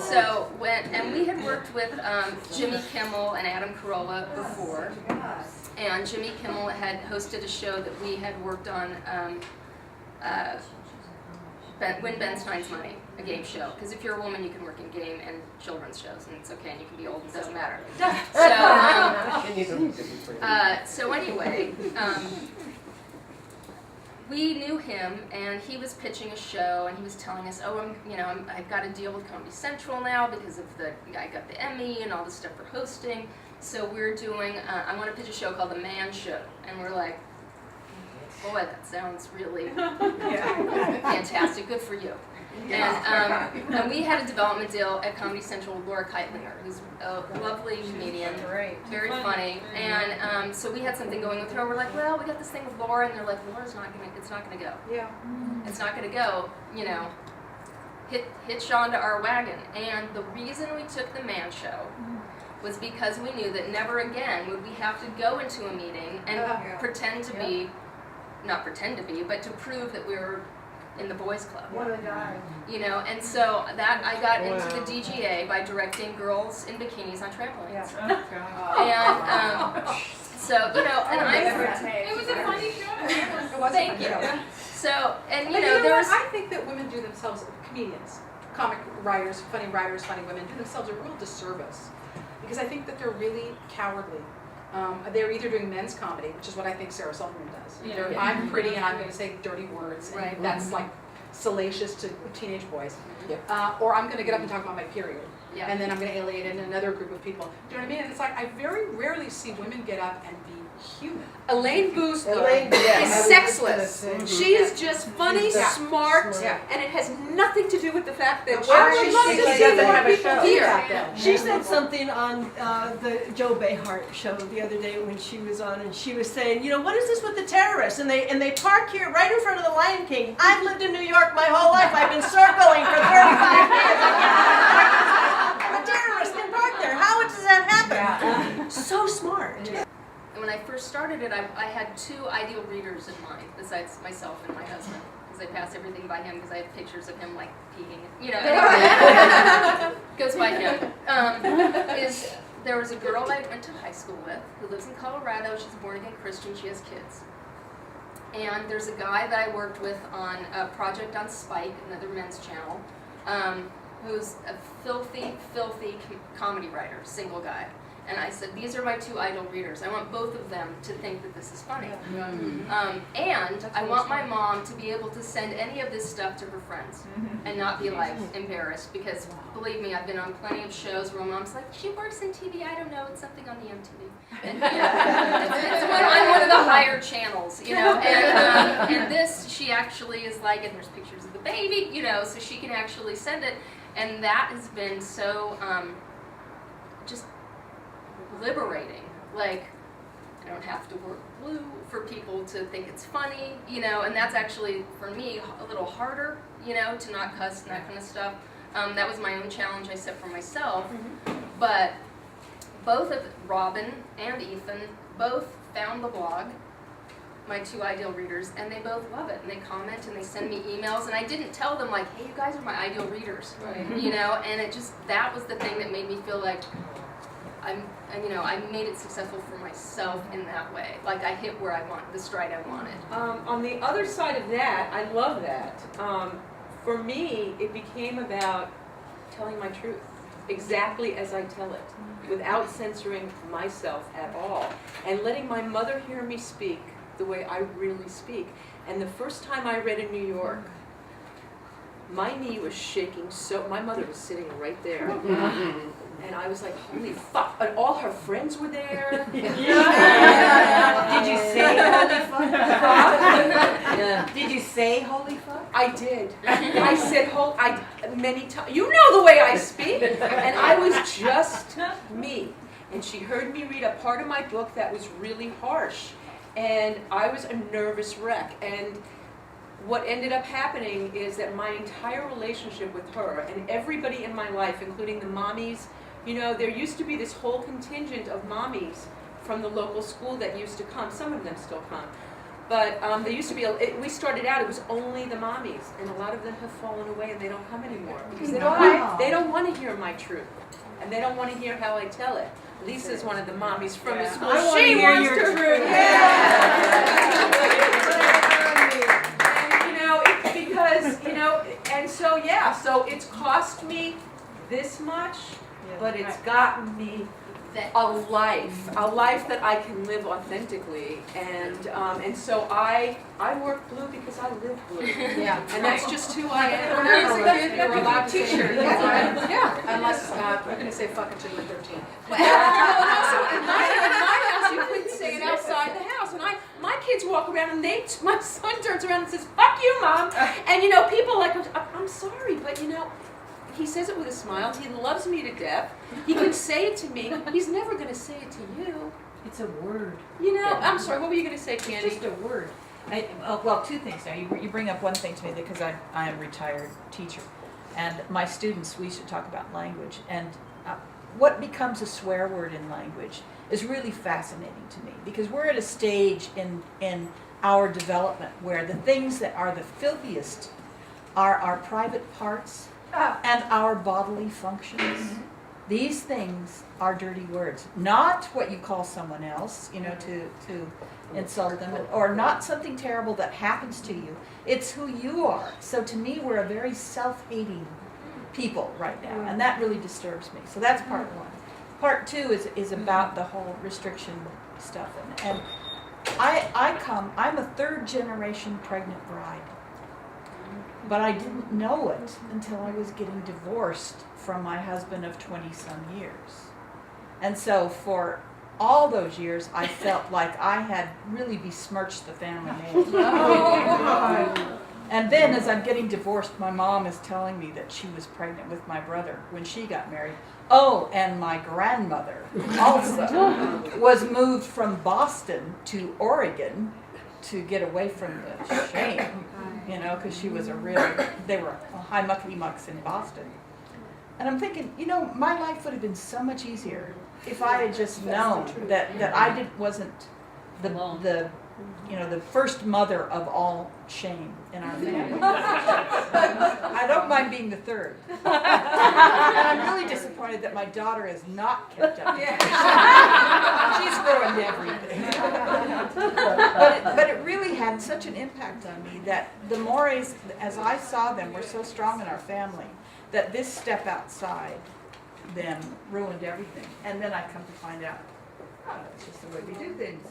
So and we had worked with Jimmy Kimmel and Adam Carolla before, and Jimmy Kimmel had hosted a show that we had worked on, Win Ben Stein's Money, a game show. Because if you're a woman, you can work in game and children's shows, and it's okay, and you can be old, it doesn't matter. So anyway, we knew him, and he was pitching a show, and he was telling us, oh, I've got to deal with Comedy Central now because of I got the Emmy and all this stuff for hosting. So we're doing, I want to pitch a show called The Man Show, and we're like, boy, that sounds really fantastic. Good for you. And we had a development deal at Comedy Central with Laura Keitlinger, who's a lovely comedian, very funny. And so we had something going with her. We're like, well, we got this thing with Laura, and they're like, Laura's not gonna, it's not gonna go. Yeah. It's not gonna go. You know, hitch onto our wagon. And the reason we took the Man Show was because we knew that never again would we have to go into a meeting and pretend to be. Not pretend to be, but to prove that we were in the boys club. One of the guys. You know, and so that I got into the DGA by directing girls in bikinis on trampolines. And so, you know, and it was a funny show. Thank you. So, and you But know, there was. I think that women do themselves, comedians, comic writers, funny women, do themselves a real disservice. Because I think that they're really cowardly. They're either doing men's comedy, which is what I think Sarah Silverman does. Either I'm pretty and I'm going to say dirty words, and that's like salacious to teenage boys. Or I'm going to get up and talk about my period. And then I'm going to alienate another group of people. Do you know what I mean? It's like I very rarely see women get up and be human. Elaine Booth is sexless. She is just funny, smart, and it has nothing to do with the fact that she doesn't have a show here. She said something on the Joe Behart show the other day when she was on, and she was saying, you know, what is this with the terrorists? And they park here right in front of the Lion King. I've lived in New York my whole life. I've been circling for 35 years. A terrorist can park there. How does that happen? So smart. And when I first started it, I had two ideal readers in mind, besides myself and my husband, because I pass everything by him because I have pictures of him like peeing, you know, anyway, goes by him. There was a girl I went to high school with who lives in Colorado. She's a born-again Christian. She has kids. And there's a guy that I worked with on a project on Spike, another men's channel, who's a filthy comedy writer, single guy. And I said, these are my two idol readers. I want both of them to think that this is funny. And I want my mom to be able to send any of this stuff to her friends and not be like embarrassed, because believe me, I've been on plenty of shows where mom's like, she works in TV, I don't know, it's something on the MTV. And, you know, it's on one of the higher channels, you know. And this, she actually is like, and there's pictures of the baby, you know, so she can actually send it. And that has been so just liberating. Like, I don't have to work blue for people to think it's funny, you know, and that's actually, for me, a little harder, you know, to not cuss and that kind of stuff. That was my own challenge I set for myself. But both of Robin and Ethan both found the blog, my two ideal readers, and they both love it, and they comment and they send me emails, and I didn't tell them like, hey, you guys are my ideal readers, you know, and it just, that was the thing that made me feel like I made it successful for myself in that way. Like, I hit where I want, the stride I wanted. On the other side of that, I love that. For me, it became about telling my truth, exactly as I tell it, without censoring myself at all, and letting my mother hear me speak the way I really speak. And the first time I read in New York, my knee was shaking so, my mother was sitting right there. And I was like, holy fuck. And all her friends were there. Did you say holy fuck? Did you say holy fuck? I did. I said many times. You know the way I speak. And I was just me. And she heard me read a part of my book that was really harsh. And I was a nervous wreck. And what ended up happening is that my entire relationship with her and everybody in my life, including the mommies, you know, there used to be this whole contingent of mommies from the local school that used to come. Some of them still come. But there used to be, we started out, it was only the mommies, and a lot of them have fallen away and they don't come anymore. Because they don't want to hear my truth, and they don't want to hear how I tell it. Lisa's one of the mommies from the school. I want to hear your truth. And, you know, it's because, you know, and so, yeah, so it's cost me this much, but it's gotten me a life that I can live authentically, and so I work blue because I live blue, Yeah. and that's just who I am. When I was a kid, you were allowed to say T-shirt. yeah, unless you're going to say fuck until you were 13. Well, in my house, you couldn't say it outside the house, and my kids walk around and my son turns around and says, "Fuck you, Mom," and you know, people are like, I'm sorry, but you know. He says it with a smile. He loves me to death. He can say it to me. He's never going to say it to you. It's a word. You know, I'm sorry, what were you going to say, Candy? It's just a word. Well, two things now. You bring up one thing to me because I am a retired teacher. And my students, we should talk about language. And what becomes a swear word in language is really fascinating to me because we're at a stage in our development where the things that are the filthiest are our private parts and our bodily functions. These things are dirty words. Not what you call someone else, you know, to insult them, or not something terrible that happens to you. It's who you are. So to me, we're a very self-hating people right now, and that really disturbs me. So that's part one. Part two is about the whole restriction stuff. And I'm a third generation pregnant bride. But I didn't know it until I was getting divorced from my husband of 20-some years. And so for all those years, I felt like I had really besmirched the family name. And then as I'm getting divorced, my mom is telling me that she was pregnant with my brother when she got married. Oh, and my grandmother also was moved from Boston to Oregon to get away from the shame. You know, because she was they were high mucky mucks in Boston. And I'm thinking, you know, my life would have been so much easier if I had just known that I wasn't the first mother of all shame in our family. I don't mind being the third. And I'm really disappointed that my daughter has not kept up. She's ruined everything. But it really had such an impact on me that the mores, as I saw them, were so strong in our family that this step outside them ruined everything. And then I come to find out, oh, it's just the way we do things.